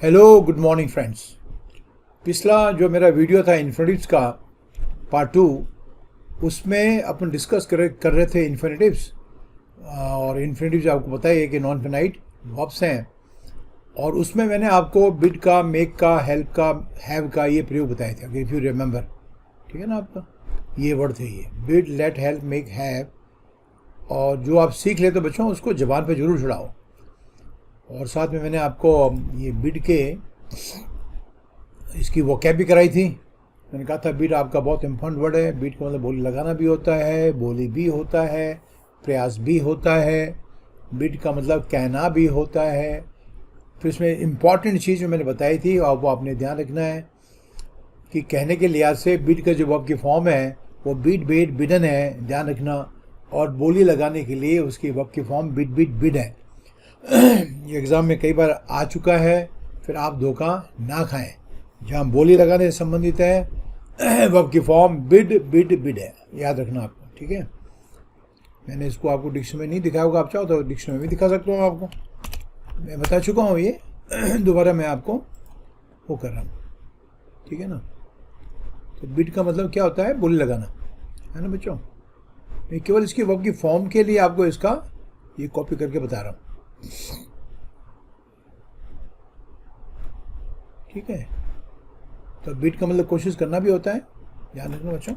Hello good morning friends. पिछला जो मेरा वीडियो था इन्फिनिटिव्स का पार्ट 2, उसमें अपन डिस्कस कर रहे थे इन्फिनिटिव्स। और इन्फिनिटिव्स आपको पता ही है कि नॉन फिनाइट वर्ब्स हैं। और उसमें मैंने आपको बिड का, मेक का, हेल्प का, हैव का ये प्रयोग बताए थे, इफ़ यू रिमेंबर। ठीक है ना, आपका ये वर्ड थे ये bid, let, help, make, have. और जो आप सीख लेते हो बच्चों, उसको ज़बान पे ज़रूर चढ़ाओ। और साथ में मैंने आपको ये बिड के इसकी वोकैब भी कराई थी। मैंने कहा था बिड आपका बहुत इम्पोर्टेंट वर्ड है। बिड का मतलब बोली लगाना भी होता है, बोली भी होता है, प्रयास भी होता है। बिड का मतलब कहना भी होता है। फिर इसमें इम्पॉर्टेंट चीज़ जो मैंने बताई थी और वो आपने ध्यान रखना है कि कहने के लिहाज से बिड का जो वर्ब की फॉर्म है वो बिड, बेड, बिडन है, ध्यान रखना। और बोली लगाने के लिए उसकी वर्ब की फॉर्म बिड, बिड, बिड है। ये एग्ज़ाम में कई बार आ चुका है, फिर आप धोखा ना खाएं। जहाँ बोली लगाने से संबंधित है वर्ब की फॉर्म बिड, बिड, बिड है, याद रखना आपको। ठीक है, मैंने इसको आपको डिक्शनरी में नहीं दिखाया होगा, आप चाहो तो डिक्शनरी में भी दिखा सकता हूँ आपको, मैं बता चुका हूँ ये। दोबारा मैं आपको वो कर रहा हूँ, ठीक है ना। तो बिड का मतलब क्या होता है? बोली लगाना, है ना बच्चों। मैं केवल इसकी वर्ब की फॉर्म के लिए आपको इसका ये कॉपी करके बता रहा हूँ, ठीक है। तो बिड का मतलब कोशिश करना भी होता है, ध्यान रखना बच्चों।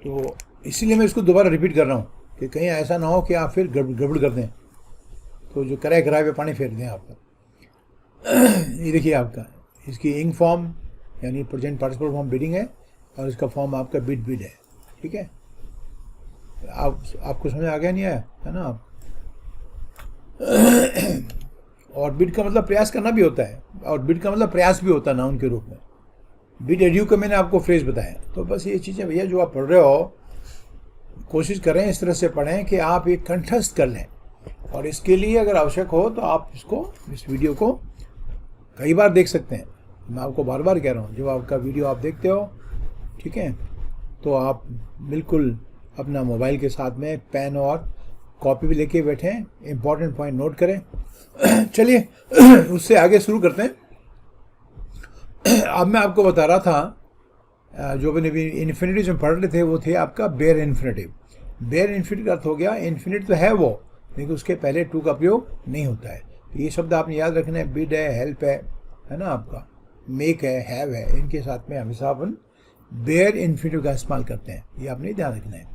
तो इसीलिए मैं इसको दोबारा रिपीट कर रहा हूँ कि कहीं ऐसा ना हो कि आप फिर गड़बड़ कर दें, तो जो कराए कराए पे पानी फेर दें आपका। ये देखिए आपका इसकी इंग फॉर्म यानी प्रेजेंट पार्टिसिपल फॉर्म बिडिंग है, और इसका फॉर्म आपका बिड, बिड है। ठीक है, आपको समझ आ गया नहीं आया, है ना आप? और बिड का मतलब प्रयास करना भी होता है, और बिड का मतलब प्रयास भी होता है नाउन के रूप में। बिड एड्यू का मैंने आपको फ्रेज बताया। तो बस ये चीज़ें भैया जो आप पढ़ रहे हो, कोशिश करें इस तरह से पढ़ें कि आप ये कंठस्थ कर लें। और इसके लिए अगर आवश्यक हो तो आप इस वीडियो को कई बार देख सकते हैं। मैं आपको बार बार कह रहा हूँ, जो आपका वीडियो आप देखते हो, ठीक है, तो आप बिल्कुल अपना मोबाइल के साथ में पेन और कॉपी भी लेके बैठें, इंपॉर्टेंट पॉइंट नोट करें। चलिए उससे आगे शुरू करते हैं। अब मैं आपको बता रहा था जो मैंने भी इन्फिनिटिव जो पढ़ रहे थे वो थे आपका बेयर इन्फिनिटिव। बेयर इन्फिनिटिव का अर्थ हो गया, इन्फिनिट तो है वो, लेकिन उसके पहले टू का प्रयोग नहीं होता है। तो ये शब्द आपने याद रखना है, बिड है, हेल्प है ना आपका, मेक है, हैव है, इनके साथ में हमेशा अपन बेयर इन्फिनिटिव का इस्तेमाल करते हैं, ये आपने ध्यान रखना है।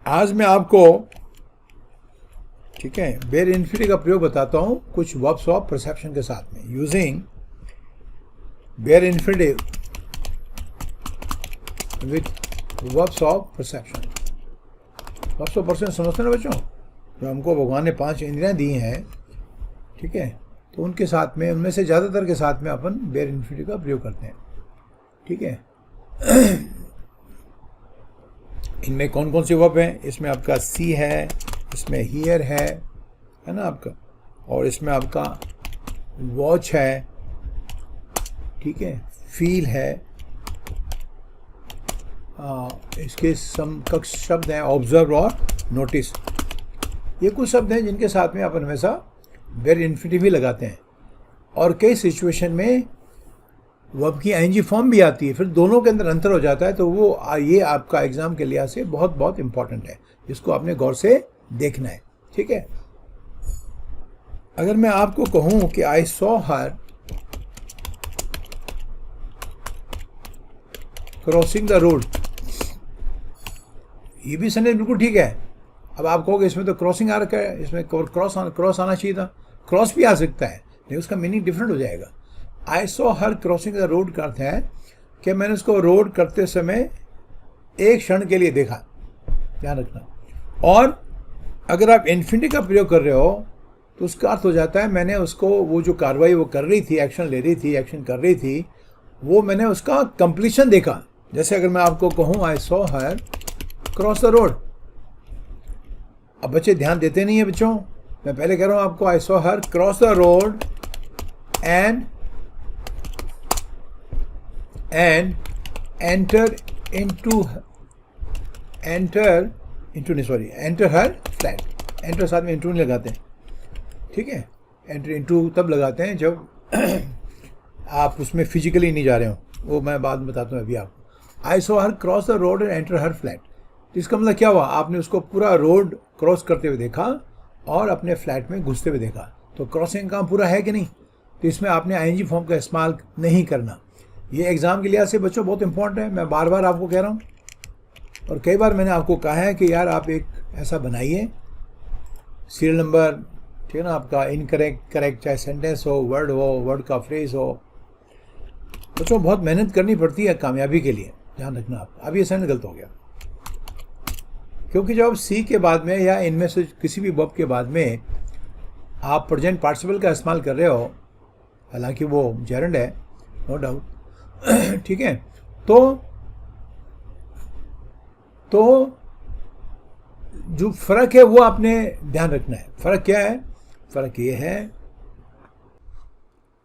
आज मैं आपको, ठीक है, बेयर इन्फिनिटिव का प्रयोग बताता हूँ कुछ वर्ब्स ऑफ परसेप्शन के साथ में, using bare infinitive with verbs of perception. Verbs of perception समझते ना बच्चों, जो हमको भगवान ने 5 इंद्रियां दी हैं, ठीक है, तो उनके साथ में, उनमें से ज़्यादातर के साथ में अपन बेयर इन्फिनिटिव का प्रयोग करते हैं। ठीक है, इनमें कौन कौन से वर्ब हैं? इसमें आपका सी है, इसमें हियर है ना आपका, और इसमें आपका वॉच है, ठीक है, फील है, इसके समकक्ष शब्द हैं ऑब्जर्व और नोटिस। ये कुछ शब्द हैं जिनके साथ में अपन हमेशा बेयर इन्फिनिटिव ही लगाते हैं। और कई सिचुएशन में वर्ब की आईएनजी फॉर्म भी आती है, फिर दोनों के अंदर अंतर हो जाता है। तो वो ये आपका एग्जाम के लिहाज से बहुत बहुत इंपॉर्टेंट है, जिसको आपने गौर से देखना है। ठीक है, अगर मैं आपको कहूं कि I saw her crossing the road, ये भी सेंटेंस बिल्कुल ठीक है। अब आप कहोगे इसमें तो क्रॉसिंग आ रखा है, इसमें क्रॉस आना चाहिए था। क्रॉस भी आ सकता है, लेकिन उसका मीनिंग डिफरेंट हो जाएगा। I saw her crossing the road का अर्थ है कि मैंने उसको रोड करते समय एक क्षण के लिए देखा, ध्यान रखना। और अगर आप इन्फिनिटिव का प्रयोग कर रहे हो तो उसका अर्थ हो जाता है मैंने उसको, वो जो कार्रवाई वो कर रही थी, एक्शन ले रही थी, एक्शन कर रही थी, वो मैंने उसका कंप्लीशन देखा। जैसे अगर मैं आपको कहूँ I saw her cross the road, अब बच्चे ध्यान देते नहीं है बच्चों, मैं पहले कह रहा हूँ आपको, I saw her cross the road and enter her flat. Enter साथ में इंटू नहीं लगाते, ठीक है, एंटर इनटू तब लगाते हैं जब आप उसमें फिजिकली नहीं जा रहे हो, वो मैं बाद में बताता हूँ अभी आपको। I saw her cross the road and enter her flat. इसका मतलब क्या हुआ, आपने उसको पूरा रोड क्रॉस करते हुए देखा और अपने फ्लैट में घुसते हुए देखा। तो क्रॉसिंग काम पूरा है कि नहीं? तो इसमें आपने आईएनजी फॉर्म का इस्तेमाल नहीं करना। ये एग्ज़ाम के लिहाज से बच्चों बहुत इंपॉर्टेंट है, मैं बार बार आपको कह रहा हूँ। और कई बार मैंने आपको कहा है कि यार आप एक ऐसा बनाइए सीरियल नंबर, ठीक है ना, आपका इनकरेक्ट करेक्ट, चाहे सेंटेंस हो, वर्ड का फ्रेज हो। बच्चों बहुत मेहनत करनी पड़ती है कामयाबी के लिए, ध्यान रखना आप। अब ये सेंटेंस गलत हो गया, क्योंकि जब सी के बाद में या इनमें से किसी भी वर्ब के बाद में आप प्रेजेंट पार्टिसिपल का इस्तेमाल कर रहे हो, हालांकि वो जेरंड है नो डाउट, ठीक है, तो जो फ़र्क है वो आपने ध्यान रखना है। फ़र्क क्या है? फ़र्क ये है,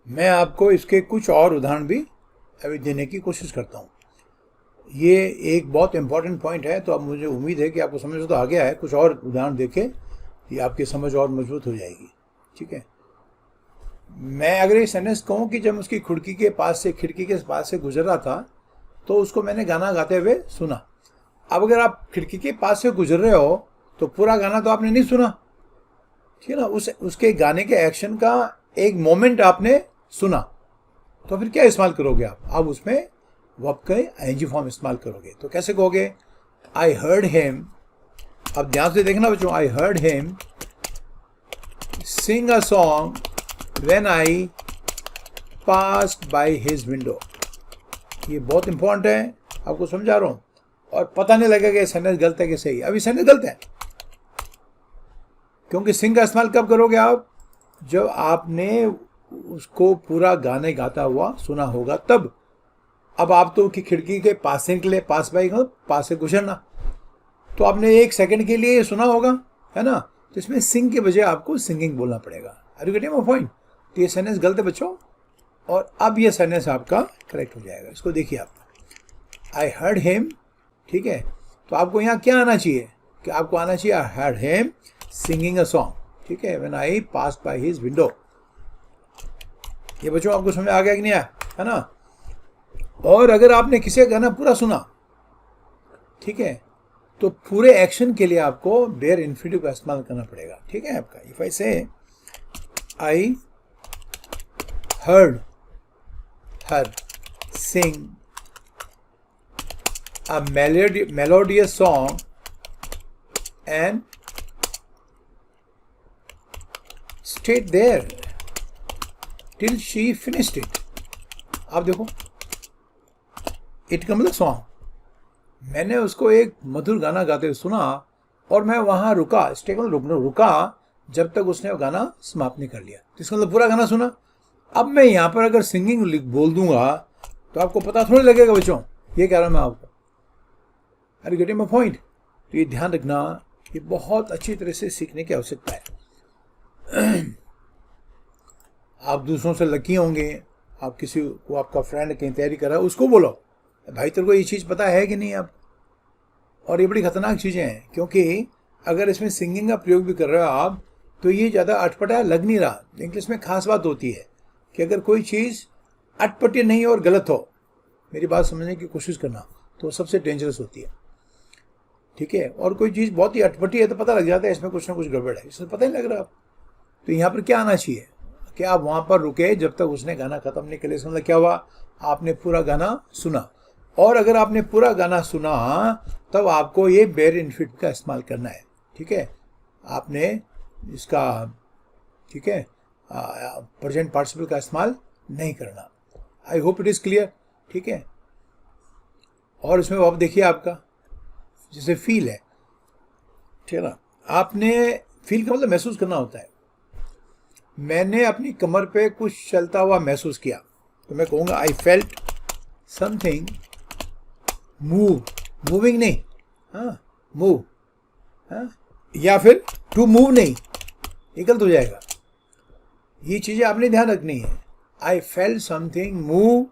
मैं आपको इसके कुछ और उदाहरण भी अभी देने की कोशिश करता हूँ। ये एक बहुत इंपॉर्टेंट पॉइंट है, तो अब मुझे उम्मीद है कि आपको समझ तो आ गया है। कुछ और उदाहरण देखे ये आपकी समझ और मजबूत हो जाएगी, ठीक है। मैं अगर ये सेंटेंस कहूँ कि जब उसकी खिड़की के पास से गुजर रहा था तो उसको मैंने गाना गाते हुए सुना। अब अगर आप खिड़की के पास से गुजर रहे हो तो पूरा गाना तो आपने नहीं सुना, ठीक है ना, उसके गाने के एक्शन का एक मोमेंट आपने सुना, तो फिर क्या इस्तेमाल करोगे आप? अब उसमें वर्ब का आईएनजी फॉर्म इस्तेमाल करोगे। तो कैसे कहोगे? आई हर्ड हिम, अब ध्यान से देखना बच्चों, I heard him Singh a song when I passed by his window. ये बहुत इंपॉर्टेंट है, आपको समझा रहा हूँ, और पता नहीं लगेगा कि सेंटेंस गलत है कि सही। अभी सेंटेंस गलत है, क्योंकि सिंग का इस्तेमाल कब करोगे आप? जब आपने उसको पूरा गाने गाता हुआ सुना होगा तब। अब आप तो कि खिड़की के पास से निकले, पास बाई पास से गुजरना, तो आपने एक सेकंड के लिए सुना होगा, है ना, तो इसमें सिंग के बजाय आपको सिंगिंग बोलना पड़ेगा। Are you getting my point? तो ये सेंटेंस गलत है बच्चों, और अब ये सेंटेंस आपका करेक्ट हो जाएगा। इसको देखिए आप, आई हर्ड हिम, ठीक है, तो आपको यहाँ क्या आना चाहिए कि आपको आना चाहिए I heard him singing a song, ठीक है, when I passed by his window. ये बच्चों आपको समझ आ गया कि नहीं आया, है ना? और अगर आपने किसी का गाना पूरा सुना, ठीक है, तो पूरे एक्शन के लिए आपको बेयर इन्फिनिटिव का इस्तेमाल करना पड़ेगा, ठीक है आपका। If I say I heard her sing a melodious song and stayed there till she finished it। आप देखो, इट का मतलब सॉन्ग, मैंने उसको एक मधुर गाना गाते हुए सुना और मैं वहां रुका, स्टे का रुका जब तक उसने वो गाना समाप्त नहीं कर लिया। तो इसका मतलब पूरा गाना सुना। अब मैं यहाँ पर अगर सिंगिंग बोल दूंगा तो आपको पता थोड़ी लगेगा बच्चों, ये कह रहा हूँ मैं आपको। Are you getting my point? तो ये ध्यान रखना, ये बहुत अच्छी तरह से सीखने की आवश्यकता है। आप दूसरों से लकी होंगे, आप किसी को, आपका फ्रेंड कहीं तैयारी कर रहा है, उसको बोलो भाई तेरे को ये चीज़ पता है कि नहीं आप। और ये बड़ी खतरनाक चीज़ें हैं, क्योंकि अगर इसमें सिंगिंग का प्रयोग भी कर रहे हो आप तो ये ज़्यादा अटपटा लग नहीं रहा। लेकिन इसमें खास बात होती है कि अगर कोई चीज़ अटपटी नहीं और गलत हो, मेरी बात समझने की कोशिश करना, तो सबसे डेंजरस होती है, ठीक है। और कोई चीज़ बहुत ही अटपटी है तो पता लग जाता है इसमें कुछ ना कुछ गड़बड़ है, इसमें पता ही लग रहा। तो यहाँ पर क्या आना चाहिए कि आप वहाँ पर रुके जब तक उसने गाना ख़त्म नहीं कर लिया। मतलब क्या हुआ, आपने पूरा गाना सुना, और अगर आपने पूरा गाना सुना तब आपको ये बेयर इन्फिनिटिव का इस्तेमाल करना है, ठीक है। आपने इसका, ठीक है, प्रेजेंट पार्टिसिपल का इस्तेमाल नहीं करना। I hope it is clear, ठीक है। और इसमें आप देखिए आपका जैसे फील है, ठीक है ना, आपने फील का मतलब महसूस करना होता है। मैंने अपनी कमर पे कुछ चलता हुआ महसूस किया तो मैं कहूँगा I felt something move, moving नहीं, हाँ मूव, हाँ, या फिर टू मूव नहीं, ये गलत हो जाएगा। ये चीज़ें आपने ध्यान रखनी है। I felt something move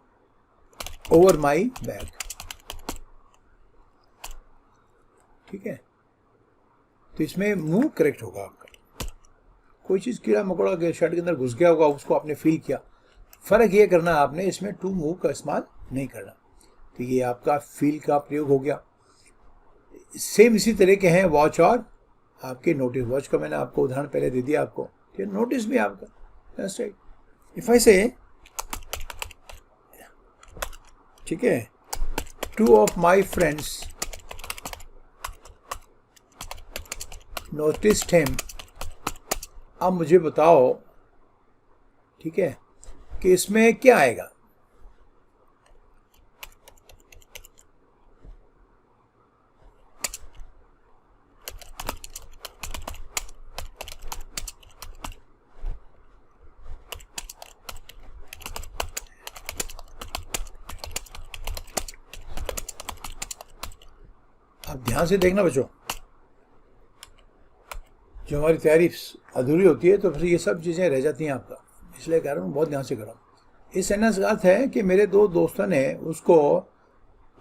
over my back, ठीक है। तो इसमें मूव करेक्ट होगा आपका। कोई चीज़ कीड़ा मकोड़ा के शर्ट के अंदर घुस गया होगा, उसको आपने फील किया। फ़र्क ये करना आपने, इसमें टू मूव का इस्तेमाल नहीं करना। तो ये आपका फील का प्रयोग हो गया। सेम इसी तरह के हैं वॉच और आपके नोटिस। वॉच का मैंने आपको उदाहरण पहले दे दिया आपको, ठीक है। नोटिस भी आपका, दैट्स राइट। इफ आई से, ठीक है, 2 of my friends noticed him, अब मुझे बताओ, ठीक है, कि इसमें क्या आएगा। आप ध्यान से देखना बच्चों, जो हमारी तैयारी अधूरी होती है तो फिर ये सब चीज़ें रह जाती हैं आपका, इसलिए कह रहा हूँ बहुत ध्यान से करो। इस सेंटेंस का अर्थ है कि मेरे 2 दोस्तों ने उसको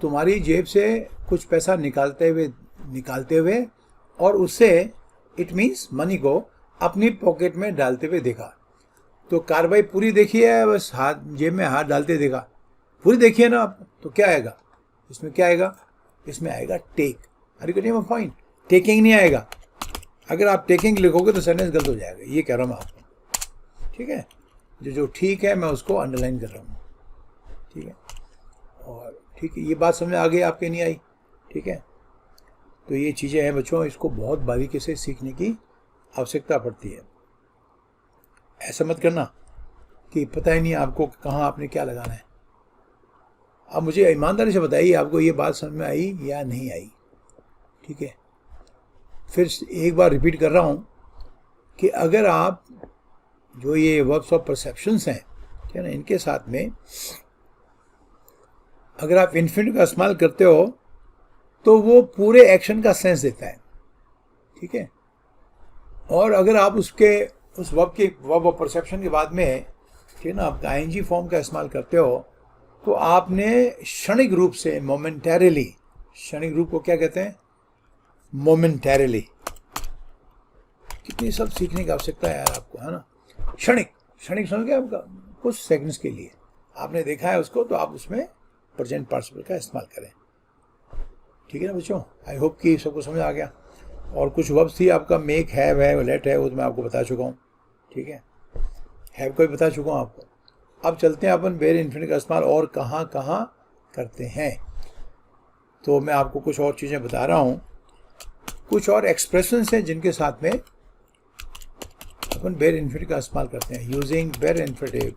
तुम्हारी जेब से कुछ पैसा निकालते हुए और उससे, इट मीन्स मनी को, अपनी पॉकेट में डालते हुए देखा। तो कार्रवाई पूरी देखी है, बस हाथ जेब में हाथ डालते देखा, पूरी देखिए ना आप, तो क्या आएगा इसमें, क्या आएगा इसमें, आएगा टेक। अरे कटिंग में पॉइंट, टेकिंग नहीं आएगा। अगर आप टेकिंग लिखोगे तो सेंटेंस गलत हो जाएगा, ये कह रहा हूँ मैं आपको, ठीक है। जो ठीक है मैं उसको अंडरलाइन कर रहा हूँ, ठीक है। और ठीक है, ये बात समझ में आ गई आपके, नहीं आई, ठीक है। तो ये चीज़ें हैं बच्चों, इसको बहुत बारीकी से सीखने की आवश्यकता पड़ती है। ऐसा मत करना कि पता ही नहीं आपको कहाँ आपने क्या लगाना है। अब मुझे ईमानदारी से बताइए, आपको ये बात समझ में आई या नहीं आई, ठीक है। फिर एक बार रिपीट कर रहा हूँ कि अगर आप जो ये वर्ब्स ऑफ परसेप्शंस हैं, ठीक है ना, इनके साथ में अगर आप इन्फिनिटिव का इस्तेमाल करते हो तो वो पूरे एक्शन का सेंस देता है, ठीक है। और अगर आप उस वर्ब ऑफ परसेप्शन के बाद में, ठीक है ना, आप आईएनजी फॉर्म का इस्तेमाल करते हो तो आपने क्षणिक रूप से, मोमेंटरीली, क्षणिक रूप को क्या कहते हैं, मोमेंटरीली। कितनी सब सीखने की आवश्यकता है यार आपको, है ना। क्षणिक समझ गया आपका, कुछ सेकंड्स के लिए आपने देखा है उसको, तो आप उसमें प्रेजेंट पार्टिसिपल का इस्तेमाल करें, ठीक है ना बच्चों। आई होप कि सबको समझ आ गया। और कुछ वर्ब्स थी आपका, मेक, हैव है, लेट है, वो तो मैं आपको बता चुका हूँ, ठीक है। हैव को भी बता चुका हूँ आपको। अब चलते हैं अपन वेरी इन्फिनिट का इस्तेमाल और कहाँ कहाँ करते हैं। तो मैं आपको कुछ और चीज़ें बता रहा हूँ, कुछ और एक्सप्रेशंस हैं जिनके साथ में अपन वेरी इन्फिनिट का इस्तेमाल करते हैं। यूजिंग वेरी इन्फिनिटिव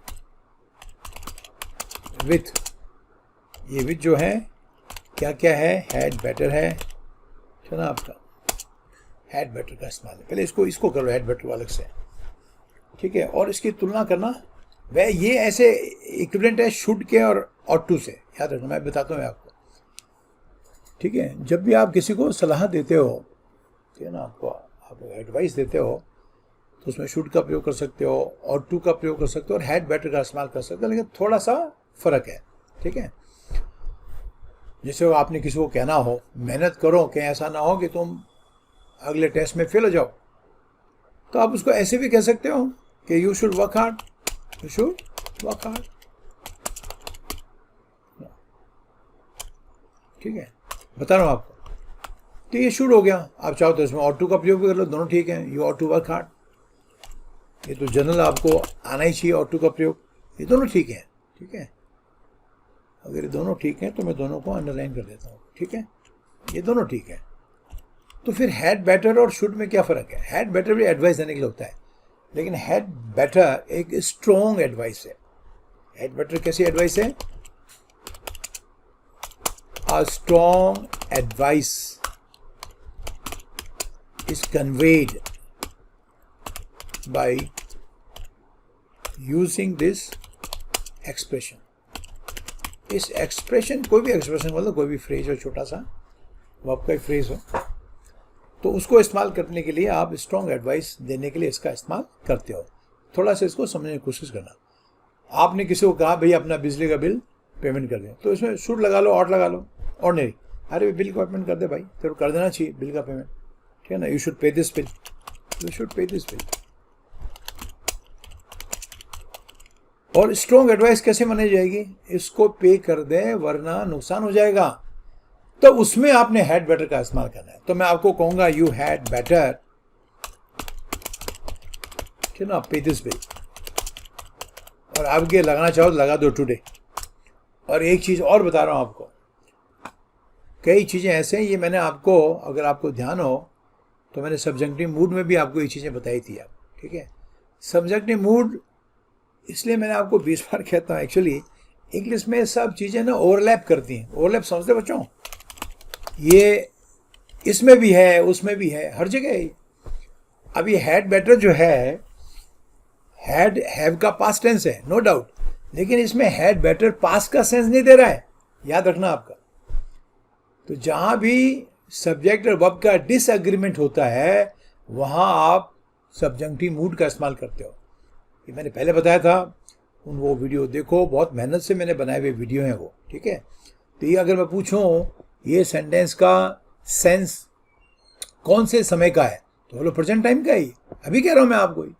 विथ, ये विथ जो है क्या क्या है, हैड, बेटर है, ठीक ना आपका, हैड बेटर का इस्तेमाल है। पहले इसको करो हैड बेटर अलग से, ठीक है। और इसकी तुलना करना, वह ये ऐसे इक्विवेलेंट है शुड के और टू से, याद रखना, मैं बताता हूँ आपको, ठीक है। जब भी आप किसी को सलाह देते हो, ठीक है ना, आप एडवाइस देते हो, तो उसमें शुड का प्रयोग कर सकते हो और टू का प्रयोग कर सकते हो और हैड बेटर का इस्तेमाल कर सकते हो, लेकिन थोड़ा सा फर्क है, ठीक है। जैसे आपने किसी को कहना हो मेहनत करो, कहीं ऐसा ना हो कि तुम अगले टेस्ट में फेल हो जाओ, तो आप उसको ऐसे भी कह सकते हो कि you should work hard, you should work hard, ठीक है, बता रहा हूँ आपको। तो ये शुड हो गया, आप चाहो तो इसमें और टू का प्रयोग भी कर लो, दोनों ठीक है। You ought to work hard, ये तो जनरल आपको आना ही चाहिए, और टू का प्रयोग, ये दोनों ठीक है, ठीक है। अगर ये दोनों ठीक हैं तो मैं दोनों को अंडरलाइन कर देता हूँ, ठीक है, ये दोनों ठीक है। तो फिर हैड बेटर और शुड में क्या फ़र्क है। हैड बेटर भी एडवाइस देने के लिए होता है, लेकिन हैड बेटर एक स्ट्रॉन्ग एडवाइस है। हैड बेटर कैसी एडवाइस है, a strong advice is conveyed by using this expression. इस एक्सप्रेशन, कोई भी एक्सप्रेशन मतलब कोई भी फ्रेज हो, छोटा सा वो आपका एक फ्रेज हो, तो उसको इस्तेमाल करने के लिए आप स्ट्रॉन्ग एडवाइस देने के लिए इसका इस्तेमाल करते हो। थोड़ा सा इसको समझने की कोशिश करना। आपने किसी को कहा भैया अपना बिजली का बिल पेमेंट कर दें, तो इसमें शुड लगा लो, ऑट लगा लो, और नहीं, अरे बिल का पेमेंट कर दे भाई, तेरे को कर देना चाहिए बिल का पेमेंट, ठीक है ना। You should pay this bill, you should pay this bill, और स्ट्रॉन्ग एडवाइस कैसे मानी जाएगी? इसको पे कर दें वरना नुकसान हो जाएगा। तो उसमें आपने हैड बेटर का इस्तेमाल करना है। तो मैं आपको कहूंगा यू हैड बेटर, ठीक ना, पे दिस पे, और आपके लगाना चाहो तो लगा दो टुडे। और एक चीज़ और बता रहा हूँ आपको, कई चीज़ें ऐसे हैं, ये मैंने आपको, अगर आपको ध्यान हो तो मैंने सब्जेक्टिव मूड में भी आपको ये चीज़ें बताई थी आप, ठीक है। सब्जेक्टिव मूड इसलिए मैंने आपको 20 बार कहता हूँ, एक्चुअली इंग्लिश में सब चीज़ें ना ओवरलैप करती हैं। ओवरलैप समझते बच्चों? ये इसमें भी है, उसमें भी है, हर जगह है। अब ये हैड बेटर जो है, हैड हैव का पास्ट टेंस है, नो डाउट, लेकिन इसमें हैड बेटर पास्ट का सेंस नहीं दे रहा है, याद रखना आपका। तो जहां भी सब्जेक्ट और वर्ब का डिसएग्रीमेंट होता है वहां आप सब्जेक्टिव मूड का इस्तेमाल करते हो। ये मैंने पहले बताया था, वो वीडियो देखो, बहुत मेहनत से मैंने बनाए हुए वीडियो हैं वो, ठीक है। तो ये अगर मैं पूछूं ये सेंटेंस का सेंस कौन से समय का है, तो बोलो प्रेजेंट टाइम का ही, अभी कह रहा हूं मैं आपको ही।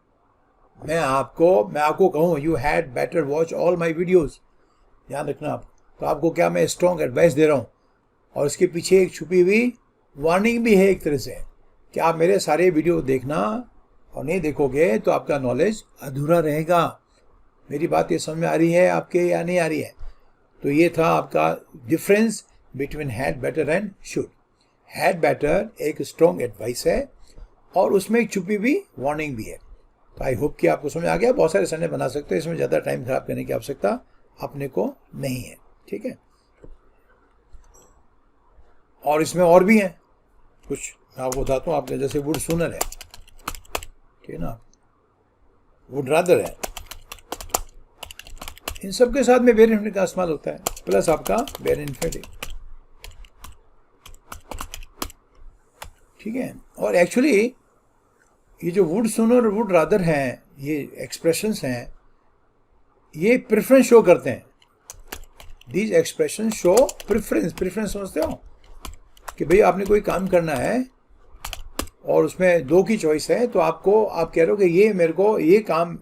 मैं आपको कहूँ you had better watch all my videos, ध्यान रखना आप। तो आपको क्या मैं स्ट्रॉन्ग एडवाइस दे रहा हूँ, और इसके पीछे एक छुपी हुई वार्निंग भी है एक तरह से, कि आप मेरे सारे वीडियो देखना, और नहीं देखोगे तो आपका नॉलेज अधूरा रहेगा। मेरी बात ये समझ में आ रही है आपके या नहीं आ रही है? तो ये था आपका difference between had better and should. Had better एक स्ट्रॉन्ग एडवाइस है और उसमें एक छुपी हुई वार्निंग भी है। तो आई होप कि आपको समझ आ गया। बहुत सारे संडे बना सकते हैं, इसमें ज़्यादा टाइम खराब करने की आवश्यकता अपने को नहीं है, ठीक है। और इसमें और भी हैं कुछ, मैं आपको बताता हूँ। आपने जैसे वुड सूनर है, ठीक है ना, वुड रादर है, इन सब के साथ में वेर इन्फिनिट का इस्तेमाल होता है, प्लस आपका वेर इन्फिनिट, ठीक है। और एक्चुअली ये जो वुड सूनर और वुड रादर हैं, ये एक्सप्रेशंस हैं, ये प्रेफरेंस शो करते हैं। These expression show preference. Preference समझते हो कि भाई आपने कोई काम करना है और उसमें दो की चॉइस है, तो आप कह रहे हो कि ये काम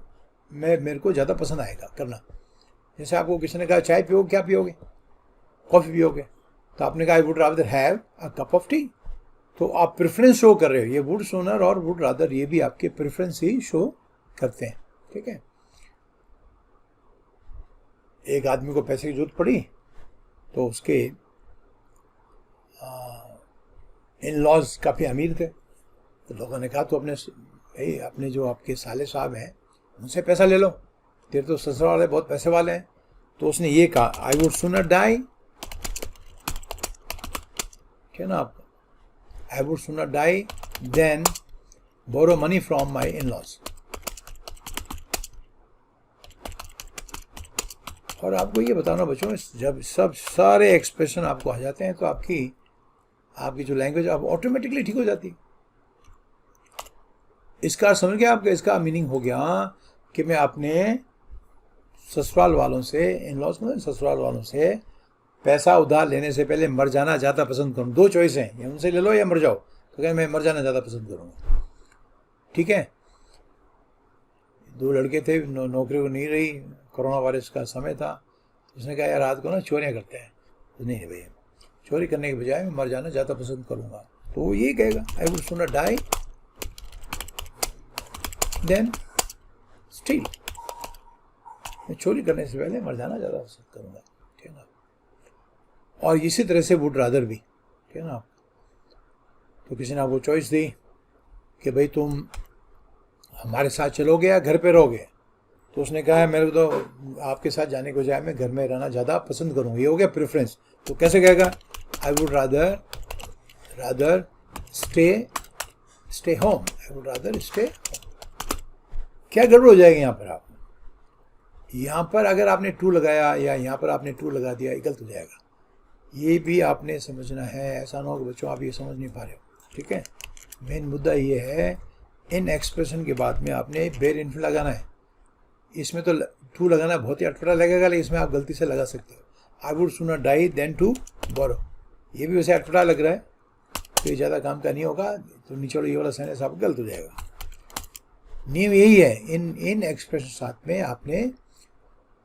मेरे को ज़्यादा पसंद आएगा करना। जैसे आपको किसी ने कहा चाय पियोगे, क्या पियोगे? कॉफ़ी पियोगे, तो आपने कहा आई would rather have a cup of T. तो आप प्रेफरेंस शो कर रहे हो। ये वुड सूनर और वुड रादर ये भी आपके प्रेफरेंस ही शो करते हैं, ठीक है। एक आदमी को पैसे की जरूरत पड़ी, तो उसके इन लॉज काफ़ी अमीर थे, तो लोगों ने कहा तो अपने जो आपके साले साहब हैं उनसे पैसा ले लो, तेरे तो ससुराल वाले बहुत पैसे वाले हैं। तो उसने ये कहा आई वुड सूनर डाई, ठीक है ना आपका, I would sooner die than borrow money from my in laws. और आपको ये बताना बच्चों, जब सब सारे एक्सप्रेशन आपको आ जाते हैं तो आपकी जो लैंग्वेज आप ऑटोमेटिकली ठीक हो जाती है। इसका समझ गया आपका? इसका मीनिंग हो गया कि मैं अपने ससुराल वालों से, इन लॉज में ससुराल वालों से पैसा उधार लेने से पहले मर जाना ज़्यादा पसंद करूँ। दो चॉइस हैं, या उनसे ले लो या मर जाओ। तो कहें मैं मर जाना ज़्यादा पसंद करूँगा, ठीक है। दो लड़के थे, नौकरी को नहीं रही, कोरोना वायरस का समय था। उसने कहा यार रात को ना चोरियाँ करते हैं, तो नहीं भैया चोरी करने के बजाय मैं मर जाना ज़्यादा पसंद करूँगा। तो वो ये कहेगा I would sooner die than steal, मैं चोरी करने से पहले मर जाना ज़्यादा पसंद करूँगा, ठीक है ना। और इसी तरह से वुड रादर भी, ठीक है ना। तो किसी ने आपको चॉइस दी कि भाई तुम हमारे साथ चलोगे या घर पे रहोगे, तो उसने कहा मेरे को तो आपके साथ जाने के बजाय मैं घर में रहना ज़्यादा पसंद करूँगा। ये हो गया प्रेफरेंस। तो कैसे कहेगा I would rather stay home, I would rather stay home. क्या गड़बड़ हो जाएगी यहाँ पर? आप यहाँ पर अगर आपने टू लगाया या यहाँ पर आपने टू लगा दिया, गलत हो जाएगा। ये भी आपने समझना है। ऐसा ना हो कि बच्चों आप ये समझ नहीं पा रहे हो, ठीक है। मेन मुद्दा ये है, इन एक्सप्रेशन के बाद में आपने बेर इन्फिनिट लगाना है। इसमें तो टू लगाना बहुत ही अटपटा लगेगा, लेकिन इसमें आप गलती से लगा सकते हो। I would sooner die than to borrow, ये भी वैसे अटपटा लग रहा है, तो ये ज़्यादा काम का नहीं होगा। तो नीचे वाला ये वाला सेंटेंस आप गलत हो जाएगा। नियम यही है, इन एक्सप्रेशन साथ में आपने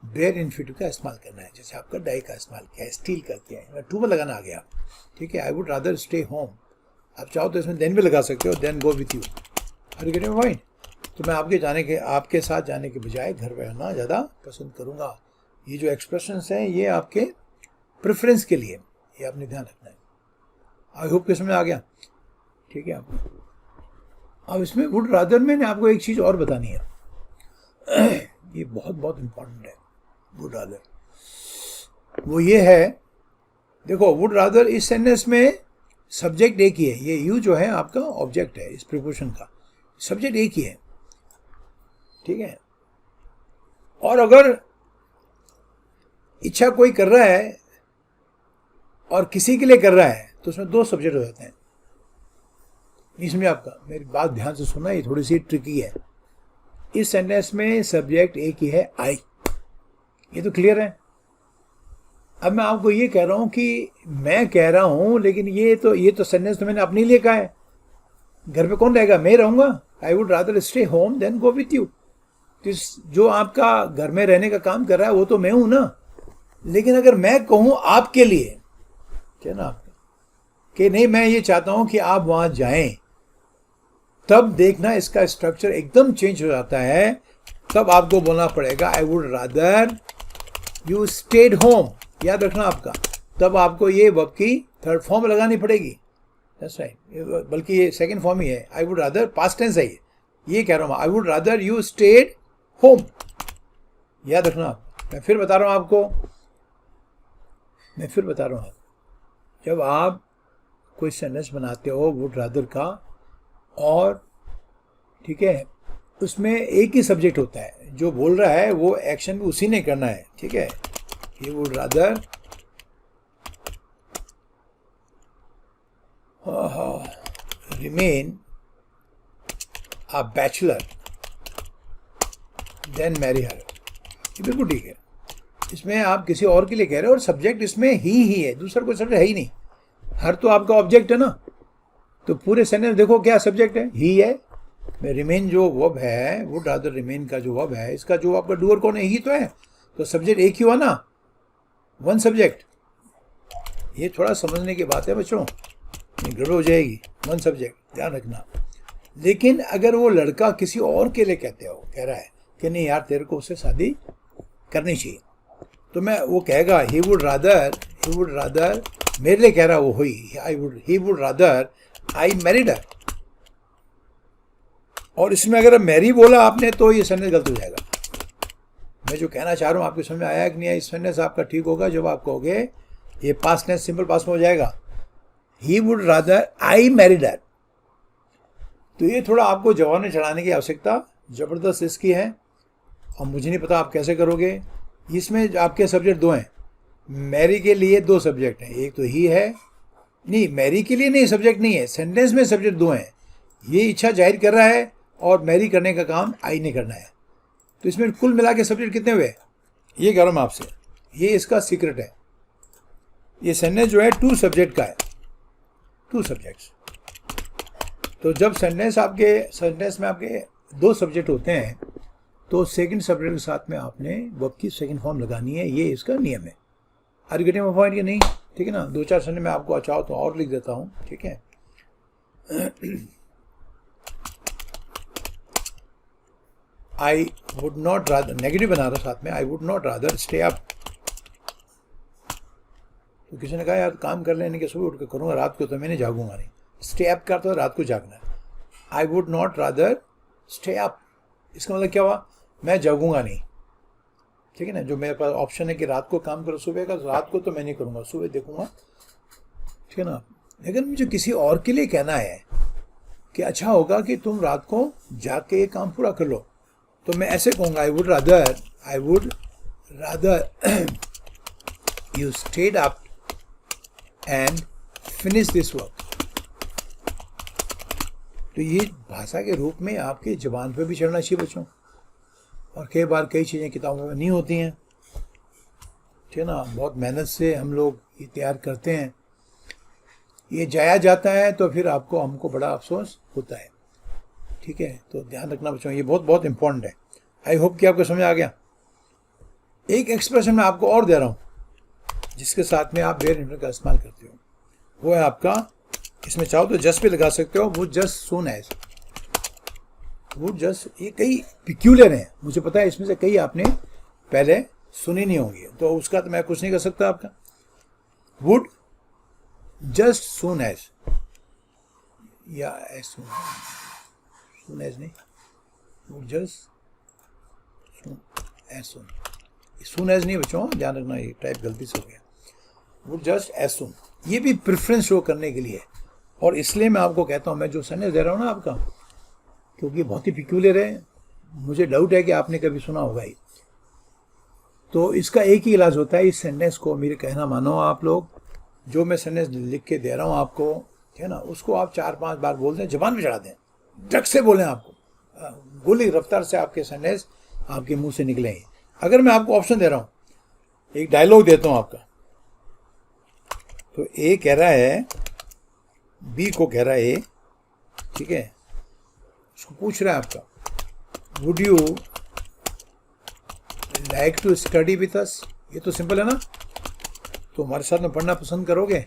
बेयर इन्फिनिटिव का इस्तेमाल करना है, जैसे आपका डाई का इस्तेमाल किया है, स्टील का किया है, टू में लगाना आ गया, ठीक है। I would rather stay home, आप चाहो तो इसमें देन भी लगा सकते हो, than go with you, are you getting my point. तो मैं आपके साथ जाने के बजाय घर पे रहना ज़्यादा पसंद करूँगा। ये जो एक्सप्रेशंस हैं ये आपके प्रेफरेंस के लिए, ये आपने ध्यान रखना है। आई होप कि समझ आ गया, ठीक है। आपको अब इसमें वुड रादर में आपको एक चीज़ और बतानी है, ये बहुत बहुत इम्पोर्टेंट है वुड रादर, वो ये है, देखो वुड रादर इस सेंटेंस में सब्जेक्ट एक ही है, ये यू जो है आपका ऑब्जेक्ट है, इस प्रीपोजिशन का सब्जेक्ट एक ही है, ठीक है। और अगर इच्छा कोई कर रहा है और किसी के लिए कर रहा है तो उसमें दो सब्जेक्ट हो जाते हैं। इसमें आपका, मेरी बात ध्यान से सुनना, ये थोड़ी सी ट्रिकी है। इस सेंटेंस में सब्जेक्ट एक ही है, आई, ये तो क्लियर है। अब मैं आपको ये कह रहा हूं कि मैं कह रहा हूं, लेकिन ये तो सेंटेंस तो मैंने अपने लिए कहा है, घर पे कौन रहेगा, मैं रहूंगा। I would rather stay home than go with you. जो आपका घर में रहने का काम कर रहा है वो तो मैं हूं ना, लेकिन अगर मैं कहूं आपके लिए, क्या ना आपका, कि नहीं मैं ये चाहता हूं कि आप वहां जाएं, तब देखना इसका स्ट्रक्चर एकदम चेंज हो जाता है। तब आपको बोलना पड़ेगा आई would rather you stayed home, याद रखना आपका। तब आपको ये वर्ब की थर्ड फॉर्म लगानी पड़ेगी, दैट्स राइट, बल्कि ये सेकंड फॉर्म ही है। I would rather past tense है ये कह रहा हूं, I would rather you stayed home, याद रखना आप। मैं फिर बता रहा हूं आपको, जब आप कोई सेंटेंस बनाते हो वुड रादर का, और ठीक है, उसमें एक ही सब्जेक्ट होता है, जो बोल रहा है वो एक्शन भी उसी ने करना है, ठीक है। He would rather remain a bachelor than marry her, ये बिल्कुल ठीक है। इसमें आप किसी और के लिए कह रहे हो और सब्जेक्ट इसमें ही है, दूसरा कोई सब्जेक्ट है ही नहीं। हर तो आपका ऑब्जेक्ट है ना, तो पूरे सेंटेंस देखो क्या सब्जेक्ट है, ही है। रिमेन जो वर्ब है, वुड रादर रिमेन का जो वर्ब है, इसका जो आपका डूअर कौन है, ही तो है, तो सब्जेक्ट एक ही हुआ ना, वन सब्जेक्ट। ये थोड़ा समझने की बात है बच्चों, गड़बड़ हो जाएगी, वन सब्जेक्ट, ध्यान रखना। लेकिन अगर वो लड़का किसी और के लिए कह रहा है कि नहीं यार तेरे को उससे शादी करनी चाहिए, तो मैं वो कहेगा ही वुड रादर मेरे लिए कह रहा वो हुई, ही वुड रादर आई मैरिड हर। और इसमें अगर मैरी बोला आपने तो ये सेंटेंस गलत हो जाएगा। मैं जो कहना चाह रहा हूँ आपको समझ में आया कि नहीं? इस सेंटेंस आपका ठीक होगा जब आप कहोगे, ये पास्ट टेंस सिंपल पास्ट में हो जाएगा, ही वुड रादर आई मैरिड हर। तो ये थोड़ा आपको जवानी चढ़ाने की आवश्यकता ज़बरदस्त इसकी है, और मुझे नहीं पता आप कैसे करोगे। इसमें आपके सब्जेक्ट दो हैं, मैरी के लिए दो सब्जेक्ट हैं, एक तो ही है, नहीं मैरी के लिए नहीं सब्जेक्ट नहीं है, सेंटेंस में सब्जेक्ट दो हैं। ये इच्छा जाहिर कर रहा है और मैरी करने का काम आई ने करना है, तो इसमें कुल मिला के सब्जेक्ट कितने हुए, ये कह रहा हूँ आपसे, ये इसका सीक्रेट है। ये सेंटेंस जो है टू सब्जेक्ट का है, टू सब्जेक्ट्स। तो जब सेंटेंस में आपके दो सब्जेक्ट होते हैं तो सेकंड सब्जेक्ट के साथ में आपने वर्ब की सेकंड फॉर्म लगानी है, ये इसका नियम है। Are you getting my point कि नहीं? ठीक है ना, दो चार सेंटेंस में आपको चाहो तो और लिख देता हूँ, ठीक है। I would not rather, negative बना रहा साथ में, I would not rather stay up. तो किसी ने कहा यार काम कर लेने के सुबह उठ कर करूँगा, रात को तो मैंने जागूंगा नहीं। स्टे अप का तो रात को जागना है। I would not rather stay up, इसका मतलब क्या हुआ, मैं जागूंगा नहीं, ठीक है ना। जो मेरे पास ऑप्शन है कि रात को काम करो सुबह का, रात को तो मैं नहीं करूँगा, सुबह देखूंगा, ठीक है ना। लेकिन मुझे किसी और के लिए कहना है कि अच्छा होगा कि तुम रात को जाग के ये काम पूरा कर लो, तो मैं ऐसे कहूँगा, आई would rather you state up and finish this work. तो ये भाषा के रूप में आपके ज़बान पे भी चढ़ना चाहिए बच्चों। और कई बार कई चीज़ें किताबों में नहीं होती हैं, ठीक है ना, बहुत मेहनत से हम लोग ये तैयार करते हैं, ये जाया जाता है तो फिर हमको बड़ा अफसोस होता है, ठीक है। तो ध्यान रखना बच्चों, ये बहुत बहुत इंपॉर्टेंट है। आई होप कि आपको समझ आ गया। एक एक्सप्रेशन मैं आपको और दे रहा हूँ जिसके साथ में आप वेयर इंटरनेट का इस्तेमाल करते हो, वो है आपका, इसमें चाहो तो जस्ट भी लगा सकते हो, वो जस्ट सुन एज, वो जस्ट, ये कई पिक्यूलर हैं, मुझे पता है इसमें से कई आपने पहले सुनी नहीं होंगी, तो उसका तो मैं कुछ नहीं कर सकता आपका। वुड जस्ट सुन एज, या एज सुन एज नहीं, वुड जस्ट सुन एज नहीं बच्चों, ध्यान रखना, ये टाइप गलती से हो गया। वुड जस्ट एज सुन, ये भी प्रेफरेंस शो करने के लिए, और इसलिए मैं आपको कहता हूँ, मैं जो सेंटेंस दे रहा हूँ ना आपका, क्योंकि बहुत ही पिक्यूलर है, मुझे डाउट है कि आपने कभी सुना होगा ही, तो इसका एक ही इलाज होता है, इस सेंटेंस को मेरे कहना मानो आप लोग, जो मैं सेंटेंस लिख के दे रहा हूँ आपको, है ना, उसको आप 4-5 बार बोल दें, जबान पे चढ़ा दें, झट से बोलें, आपको गोली रफ्तार से आपके सेंटेंस आपके मुंह से निकलेंगे। अगर मैं आपको ऑप्शन दे रहा हूँ, एक डायलॉग देता हूँ आपका, तो ए कह रहा है बी को, कह रहा है ए, ठीक है, उसको पूछ रहा है आपका, would you like to study with us, ये तो सिंपल है ना, तो हमारे साथ में पढ़ना पसंद करोगे।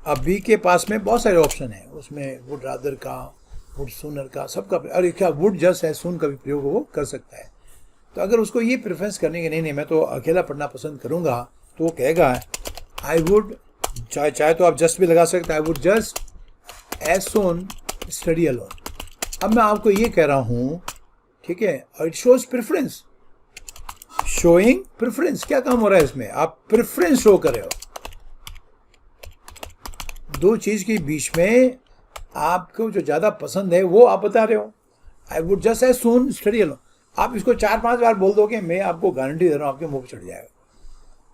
अब बी के पास में बहुत सारे ऑप्शन हैं, उसमें वुड रादर का, वुड सूनर का, सबका, अरे क्या वुड जस्ट एज सून का भी प्रयोग वो कर सकता है। तो अगर उसको ये प्रेफरेंस करने के नहीं मैं तो अकेला पढ़ना पसंद करूँगा, तो वो कहेगा आई वुड, चाहे तो आप जस्ट भी लगा सकते हैं, I would just as soon study alone. अब मैं आपको ये कह रहा हूँ, ठीक है, और it shows preference, showing preference, क्या काम हो रहा है इसमें, आप प्रेफरेंस शो कर रहे हो, दो चीज के बीच में आपको जो ज्यादा पसंद है वो आप बता रहे हो। I would just as soon study alone, आप इसको 4-5 बार बोल दोगे, मैं आपको गारंटी दे रहा हूँ आपके मुंह पे चढ़ जाएगा,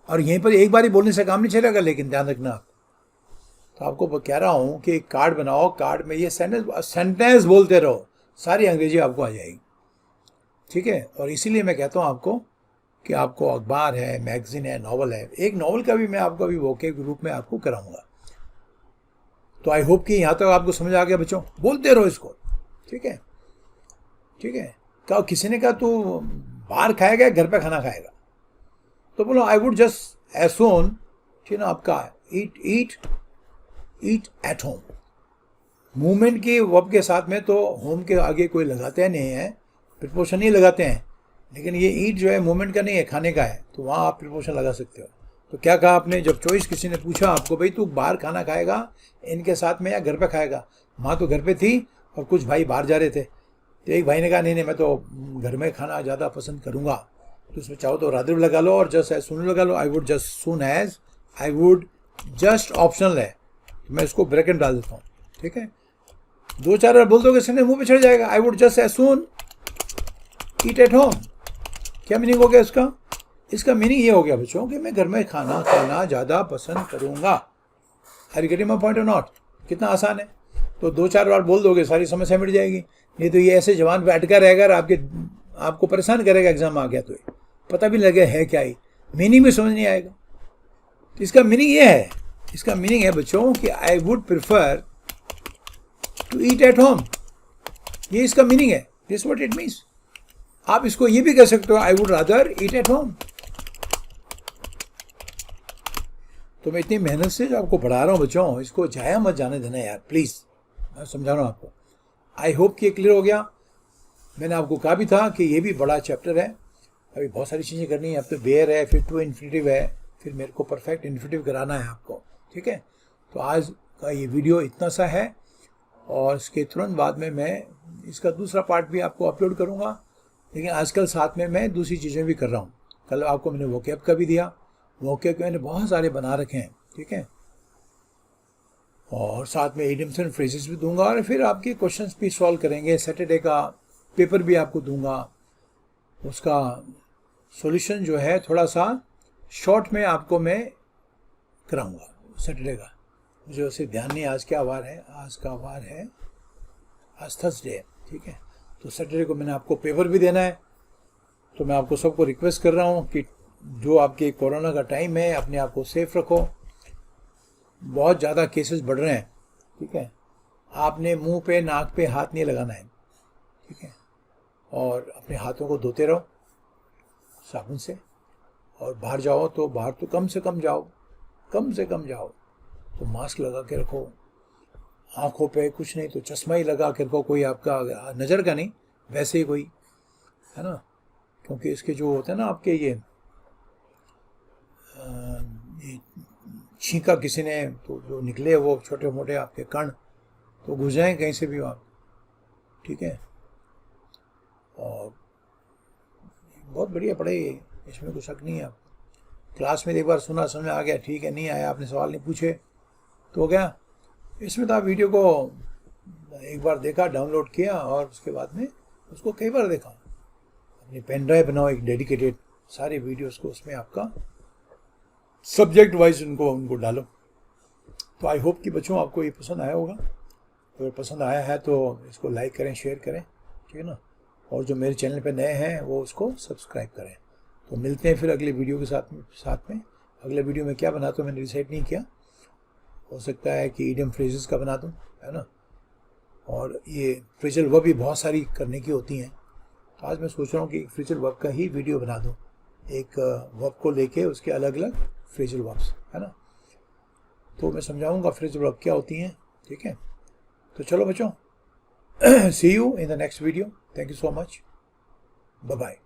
और यहीं पर एक बार ही बोलने से काम नहीं चलेगा, लेकिन ध्यान रखना आप, तो आपको कह रहा हूँ कि एक कार्ड बनाओ, कार्ड में ये सेंटेंस बोलते रहो, सारी अंग्रेजी आपको आ जाएगी, ठीक है। और इसीलिए मैं कहता हूँ आपको कि आपको अखबार है, मैगजीन है, नॉवल है, एक नॉवल का भी मैं आपको अभी वोके के रूप में आपको कराऊंगा। तो आई होप कि यहाँ तक आपको समझ आ गया बच्चों, बोलते रहो इसको, ठीक है, ठीक है। क्या किसी ने कहा तू बाहर खाएगा घर पे खाना खाएगा, तो बोलो I would just as soon, ठीक ना, आपका ईट एट होम। मूवमेंट की वर्ब के साथ में तो होम के आगे कोई लगाते नहीं है, प्रिपोजिशन नहीं लगाते हैं, लेकिन ये ईट जो है मूवमेंट का नहीं है, खाने का है, तो वहाँ आप प्रिपोजिशन लगा सकते हो। तो क्या कहा आपने, जब चॉइस किसी ने पूछा आपको, भाई तू बाहर खाना खाएगा इनके साथ में या घर पे खाएगा, माँ तो घर पे थी और कुछ भाई बाहर जा रहे थे, तो एक भाई ने कहा नहीं मैं तो घर में खाना ज़्यादा पसंद करूँगा, तो उसमें चाहो तो रादर लगा लो और जस्ट एज सुन लगा लो, आई वुड जस्ट सुन as, I would just optional है, तो मैं इसको ब्रैकेट डाल देता हूँ, ठीक है। 2-4 बार बोल दोगे सिर्फ मुंह पे चढ़ जाएगा, I would just as soon eat at home. क्या मीनिंग हो गया इसका, इसका मीनिंग ये हो गया बच्चों कि मैं घर में खाना खाना ज़्यादा पसंद करूँगा। Are you getting my point or not? कितना आसान है, तो 2-4 बार बोल दोगे सारी समस्या मिट जाएगी, नहीं तो ये ऐसे जवान पे अटका रहेगा और आपको परेशान करेगा, एग्जाम आ गया तो पता भी लगे है क्या ही, मीनिंग भी समझ नहीं आएगा। तो इसका मीनिंग ये है, इसका मीनिंग है बच्चों कि I would prefer to eat at home, ये इसका मीनिंग है, दिस व्हाट इट मीन्स। आप इसको ये भी कह सकते हो, I would rather eat at home. तो मैं इतनी मेहनत से जो आपको पढ़ा रहा हूँ बच्चों, इसको जाया मत जाने देना यार, प्लीज़, मैं समझा रहा हूँ आपको। आई होप कि क्लियर हो गया। मैंने आपको कहा भी था कि ये भी बड़ा चैप्टर है, अभी बहुत सारी चीज़ें करनी है, अब तो बेयर है, फिर टू इन्फिनेटिव है, फिर मेरे को परफेक्ट इन्फिनेटिव कराना है आपको, ठीक है। तो आज का ये वीडियो इतना सा है, और इसके तुरंत बाद में मैं इसका दूसरा पार्ट भी आपको अपलोड करूँगा, लेकिन आजकल साथ में मैं दूसरी चीज़ें भी कर रहा हूँ। कल आपको मैंने वोकैब का भी दिया, वोकैब मैंने बहुत सारे बना रखे हैं, ठीक है, और साथ में इडियम्स एंड फ्रेजेस भी दूंगा, और फिर आपके क्वेश्चंस भी सॉल्व करेंगे। सैटरडे का पेपर भी आपको दूंगा, उसका सॉल्यूशन जो है थोड़ा सा शॉर्ट में आपको मैं कराऊंगा सैटरडे का। मुझे वैसे ध्यान नहीं आज क्या वार है, आज का वार है, आज थर्सडे है, ठीक है। तो सैटरडे को मैंने आपको पेपर भी देना है, तो मैं आपको सबको रिक्वेस्ट कर रहा हूँ कि जो आपके कोरोना का टाइम है, अपने आप को सेफ रखो, बहुत ज़्यादा केसेस बढ़ रहे हैं, ठीक है। आपने मुंह पे नाक पे हाथ नहीं लगाना है, ठीक है, और अपने हाथों को धोते रहो साबुन से, और बाहर जाओ तो बाहर तो कम से कम जाओ, कम से कम जाओ तो मास्क लगा के रखो, आंखों पे कुछ नहीं तो चश्मा ही लगा के रखो, कोई आपका नज़र का नहीं, वैसे ही कोई, है ना, क्योंकि इसके जो होते हैं ना आपके ये छींका किसी ने तो जो निकले वो छोटे मोटे आपके कण तो घुस जाएं कहीं से भी आप, ठीक है। और बहुत बढ़िया पढ़े, इसमें कोई शक नहीं है। आप क्लास में एक बार सुना, समझ में आ गया, ठीक है, नहीं आया, आपने सवाल नहीं पूछे तो हो गया। इसमें तो आप वीडियो को एक बार देखा, डाउनलोड किया और उसके बाद में उसको कई बार देखा, अपनी पेन ड्राइव बनाओ एक डेडिकेटेड, सारे वीडियोस को उसमें आपका सब्जेक्ट वाइज उनको डालो। तो आई होप कि बच्चों आपको ये पसंद आया होगा, अगर पसंद आया है तो इसको लाइक करें, शेयर करें, ठीक है ना, और जो मेरे चैनल पे नए हैं वो उसको सब्सक्राइब करें। तो मिलते हैं फिर अगले वीडियो के साथ में। अगले वीडियो में क्या बनाता हूँ मैंने डिसाइड नहीं किया, हो सकता है कि इडियम फ्रेजेस का बना दूँ, है ना, और ये फ्रेजल वर्ब भी बहुत सारी करने की होती हैं, तो आज मैं सोच रहा हूँ कि फ्रेजल वर्ब का ही वीडियो बना दूँ, एक वर्ब को लेके उसके अलग अलग फ्रेजल वर्ब्स, है ना, तो मैं समझाऊंगा फ्रेजल वर्ब क्या होती हैं, ठीक है। तो चलो बच्चों, see you in the next video, thank you so much, bye bye.